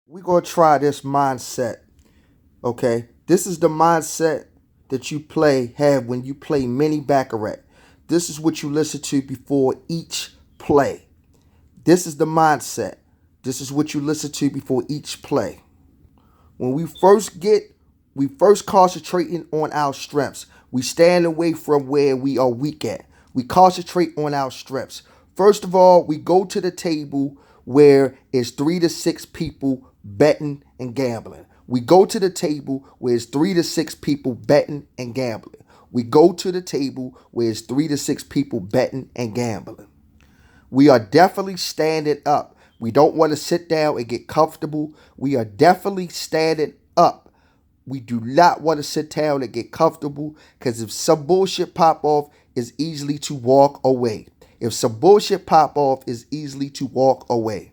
We're going to try this mindset, okay? This is the mindset that have when you play mini Baccarat. This is what you listen to before each play. This is the mindset. This is what you listen to before each play. When we first concentrating on our strengths. We stand away from where we are weak at. We concentrate on our strengths. First of all, we go to the table where it's 3 to 6 people betting and gambling. We go to the table where it's 3 to 6 people betting and gambling. We go to the table where it's 3 to 6 people betting and gambling. We are definitely standing up. We don't want to sit down and get comfortable. We are definitely standing up. We do not want to sit down and get comfortable because if some bullshit pop off, it's easily to walk away. If some bullshit pop off, it's easily to walk away.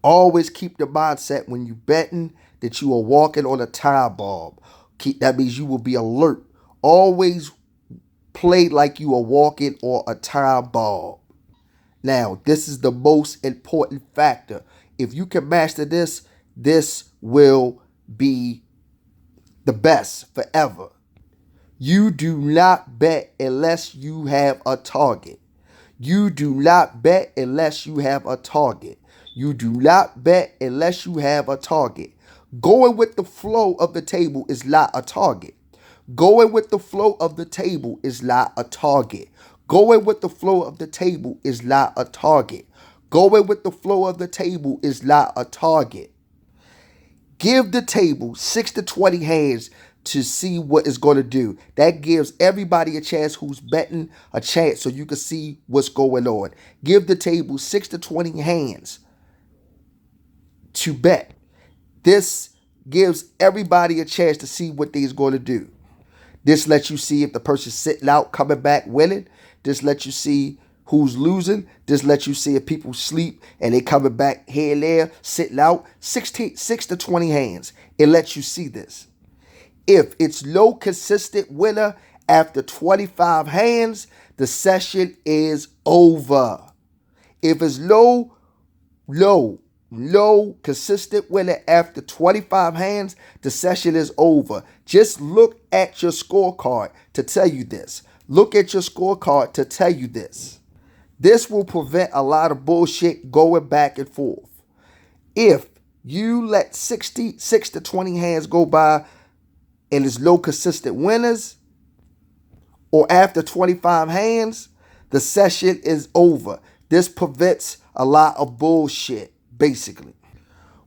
Always keep the mindset when you betting that you are walking on a time bomb. That means you will be alert. Always play like you are walking on a time bomb. Now, this is the most important factor. If you can master this, this will be the best forever. You do not bet unless you have a target. You do not bet unless you have a target. You do not bet unless you have a target. Going with the flow of the table is not a target. Going with the flow of the table is not a target. Going with the flow of the table is not a target. Going with the flow of the table is not a target. Give the table 6 to 20 hands to see what it's going to do. That gives everybody a chance who's betting a chance so you can see what's going on. Give the table 6 to 20 hands to bet. This gives everybody a chance to see what they's going to do. This lets you see if the person's sitting out, coming back, winning. This lets you see who's losing. This lets you see if people sleep and they coming back here and there, sitting out. 6 to 20 hands. It lets you see this. If it's low consistent winner after 25 hands, the session is over. If it's low consistent winner after 25 hands, the session is over. Just look at your scorecard to tell you this. Look at your scorecard to tell you this. This will prevent a lot of bullshit going back and forth. If you let 6 to 20 hands go by and it's low consistent winners, or after 25 hands, the session is over. This prevents a lot of bullshit, basically.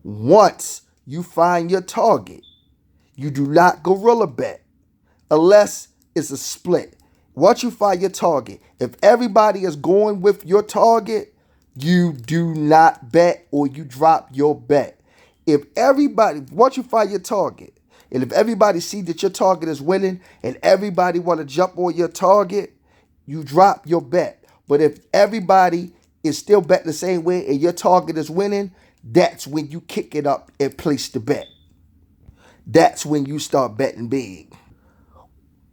Once you find your target, you do not gorilla bet unless it's a split. Once you find your target, if everybody is going with your target, you do not bet or you drop your bet. Once you find your target, and if everybody see that your target is winning and everybody want to jump on your target, you drop your bet. But if everybody is still betting the same way and your target is winning, that's when you kick it up and place the bet. That's when you start betting big.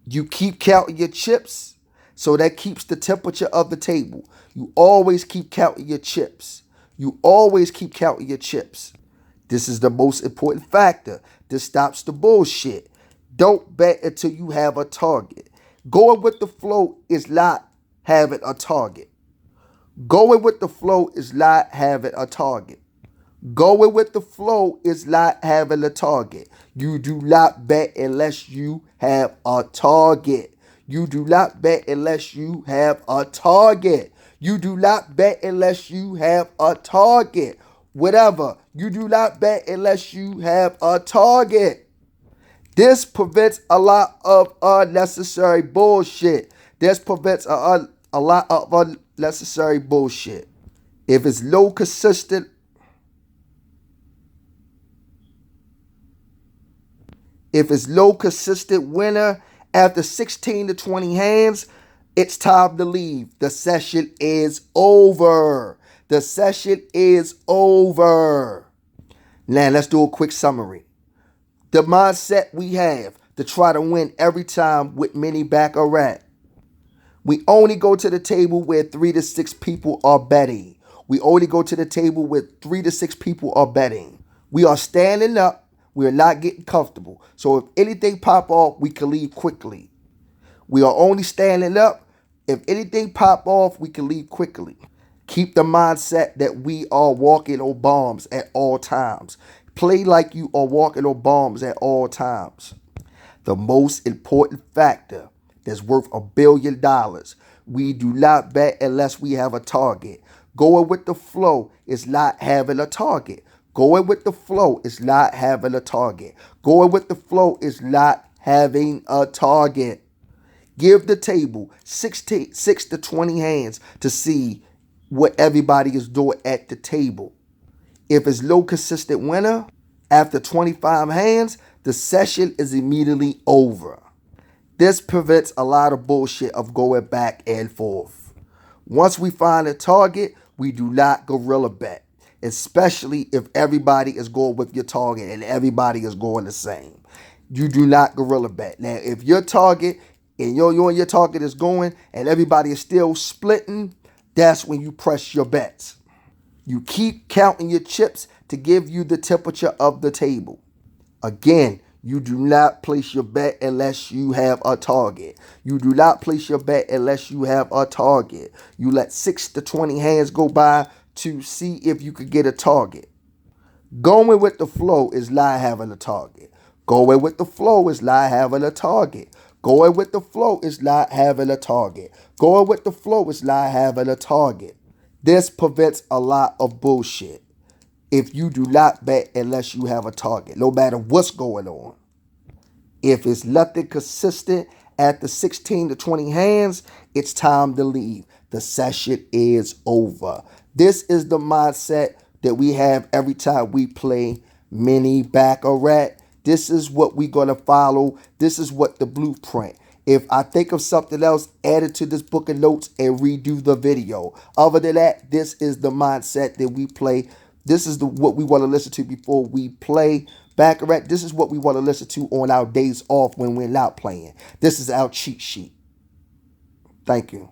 You keep counting your chips, so that keeps the temperature of the table. You always keep counting your chips. You always keep counting your chips. This is the most important factor. This stops the bullshit. Don't bet until you have a target. Going with the flow is not having a target. Going with the flow is not having a target. Going with the flow is not having a target. You do not bet unless you have a target. You do not bet unless you have a target. You do not bet unless you have a target. Whatever. You do not bet unless you have a target. This prevents a lot of unnecessary bullshit. This prevents a lot of unnecessary bullshit. If it's low consistent, winner after 16 to 20 hands, it's time to leave. The session is over. The session is over. Now let's do a quick summary. The mindset we have to try to win every time with mini Baccarat. We only go to the table where 3 to 6 people are betting. We only go to the table where 3 to 6 people are betting. We are standing up. We are not getting comfortable. So if anything pop off, we can leave quickly. We are only standing up. If anything pop off, we can leave quickly. Keep the mindset that we are walking on bombs at all times. Play like you are walking on bombs at all times. The most important factor that's worth $1 billion. We do not bet unless we have a target. Going with the flow is not having a target. Going with the flow is not having a target. Going with the flow is not having a target. Give the table 6 to 20 hands to see what everybody is doing at the table. If it's no consistent winner, after 25 hands, the session is immediately over. This prevents a lot of bullshit of going back and forth. Once we find a target, we do not gorilla bet, especially if everybody is going with your target and everybody is going the same. You do not gorilla bet. Now, if your target and your target is going and everybody is still splitting, that's when you press your bets. You keep counting your chips to give you the temperature of the table. Again, you do not place your bet unless you have a target. You do not place your bet unless you have a target. You let 6 to 20 hands go by to see if you could get a target. Going with the flow is not having a target. Going with the flow is not having a target. Going with the flow is not having a target. Going with the flow is not having a target. This prevents a lot of bullshit. If you do not bet unless you have a target, no matter what's going on. If it's nothing consistent after 16 to 20 hands, it's time to leave. The session is over. This is the mindset that we have every time we play mini baccarat. This is what we're going to follow. This is what the blueprint. If I think of something else, add it to this book of notes and redo the video. Other than that, this is the mindset that we play. This is what we want to listen to before we play baccarat. This is what we want to listen to on our days off when we're not playing. This is our cheat sheet. Thank you.